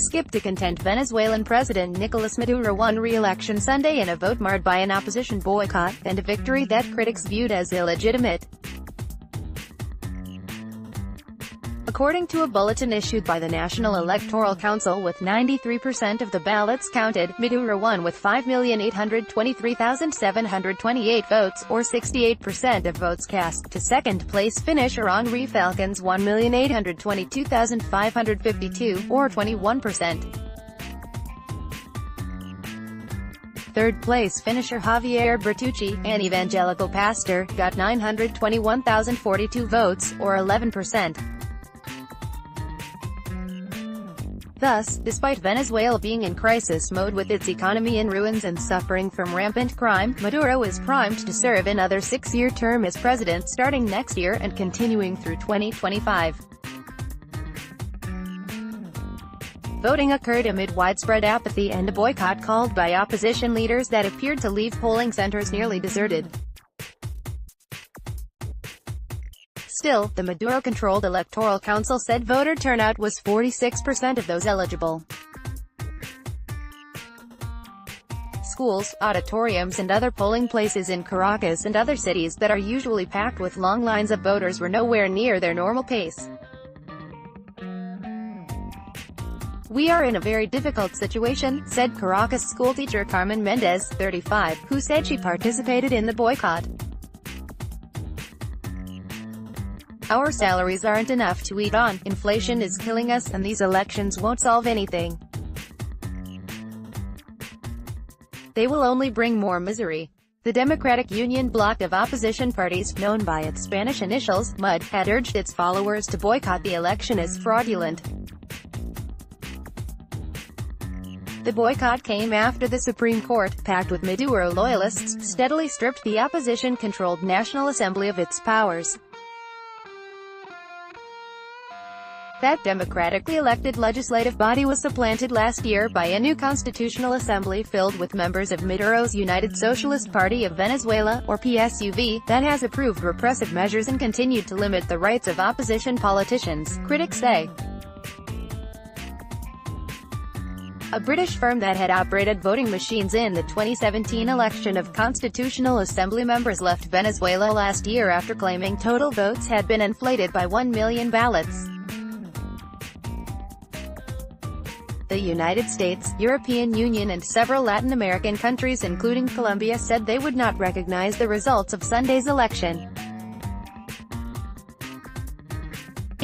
skip to content. Venezuelan President Nicolas Maduro won re-election Sunday in a vote marred by an opposition boycott, and a victory that critics viewed as illegitimate. According to a bulletin issued by the National Electoral Council, with 93% of the ballots counted, Maduro won with 5,823,728 votes, or 68% of votes cast, to second-place finisher Henri Falcon's 1,822,552, or 21%. Third-place finisher Javier Bertucci, an evangelical pastor, got 921,042 votes, or 11%. Thus, despite Venezuela being in crisis mode with its economy in ruins and suffering from rampant crime, Maduro is primed to serve another 6-year term as president starting next year and continuing through 2025. Voting occurred amid widespread apathy and a boycott called by opposition leaders that appeared to leave polling centers nearly deserted. Still, the Maduro-controlled Electoral Council said voter turnout was 46% of those eligible. Schools, auditoriums and other polling places in Caracas and other cities that are usually packed with long lines of voters were nowhere near their normal pace. "We are in a very difficult situation," said Caracas schoolteacher Carmen Mendez, 35, who said she participated in the boycott. "Our salaries aren't enough to eat on, inflation is killing us, and these elections won't solve anything. They will only bring more misery." The Democratic Union bloc of opposition parties, known by its Spanish initials, MUD, had urged its followers to boycott the election as fraudulent. The boycott came after the Supreme Court, packed with Maduro loyalists, steadily stripped the opposition-controlled National Assembly of its powers. That democratically elected legislative body was supplanted last year by a new constitutional assembly filled with members of Maduro's United Socialist Party of Venezuela, or PSUV, that has approved repressive measures and continued to limit the rights of opposition politicians, critics say. A British firm that had operated voting machines in the 2017 election of Constitutional Assembly members left Venezuela last year after claiming total votes had been inflated by 1 million ballots. The United States, European Union and several Latin American countries including Colombia said they would not recognize the results of Sunday's election.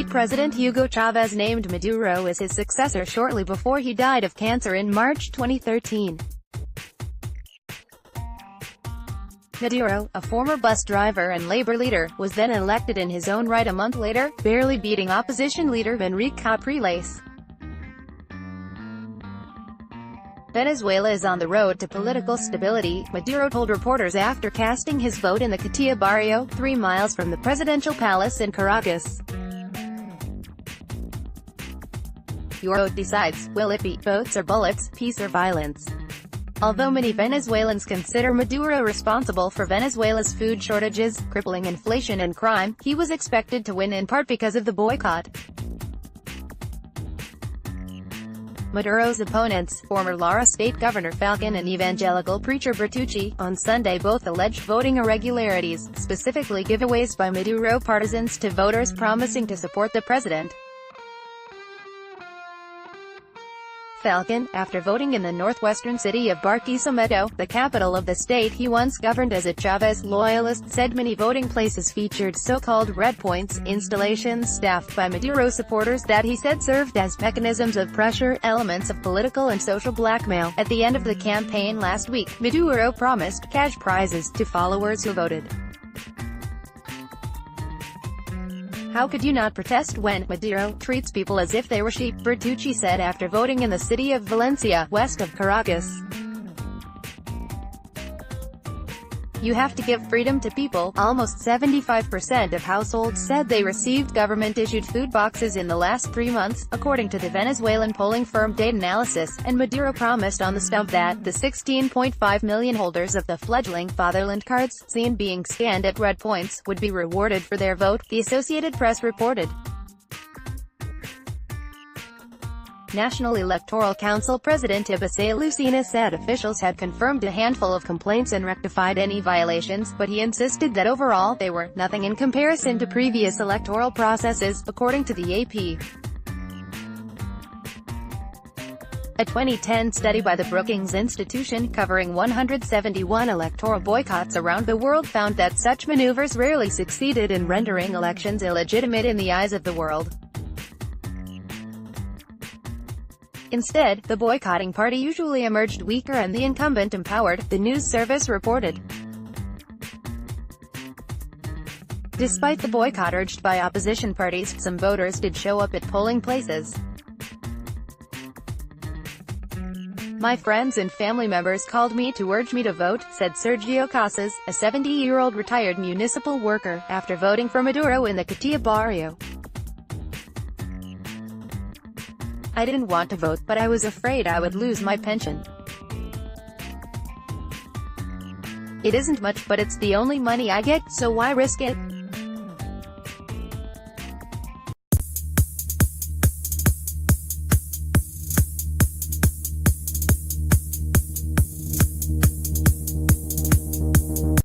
President Hugo Chavez named Maduro as his successor shortly before he died of cancer in March 2013. Maduro, a former bus driver and labor leader, was then elected in his own right a month later, barely beating opposition leader Henri Falcon. Venezuela is on the road to political stability, Maduro told reporters after casting his vote in the Catia barrio, 3 miles from the presidential palace in Caracas. "Your vote decides, will it be votes or bullets, peace or violence?" Although many Venezuelans consider Maduro responsible for Venezuela's food shortages, crippling inflation and crime, he was expected to win in part because of the boycott. Maduro's opponents, former Lara State Governor Falcon and evangelical preacher Bertucci, on Sunday both alleged voting irregularities, specifically giveaways by Maduro partisans to voters promising to support the president. Falcon, after voting in the northwestern city of Barquisimeto, the capital of the state he once governed as a Chavez loyalist, said many voting places featured so-called red points, installations staffed by Maduro supporters that he said served as mechanisms of pressure, elements of political and social blackmail. At the end of the campaign last week, Maduro promised cash prizes to followers who voted. "How could you not protest when Maduro treats people as if they were sheep?" Bertucci said after voting in the city of Valencia, west of Caracas. "You have to give freedom to people." Almost 75% of households said they received government-issued food boxes in the last 3 months, according to the Venezuelan polling firm Data Analysis, and Maduro promised on the stump that the 16.5 million holders of the fledgling Fatherland cards, seen being scanned at red points, would be rewarded for their vote, the Associated Press reported. National Electoral Council President Lucena said officials had confirmed a handful of complaints and rectified any violations, but he insisted that overall, they were nothing in comparison to previous electoral processes, according to the AP. A 2010 study by the Brookings Institution, covering 171 electoral boycotts around the world, found that such maneuvers rarely succeeded in rendering elections illegitimate in the eyes of the world. Instead, the boycotting party usually emerged weaker and the incumbent empowered, the news service reported. Despite the boycott urged by opposition parties, some voters did show up at polling places. "My friends and family members called me to urge me to vote," said Sergio Casas, a 70-year-old retired municipal worker, after voting for Maduro in the Catia barrio. "I didn't want to vote, but I was afraid I would lose my pension. It isn't much, but it's the only money I get, so why risk it?"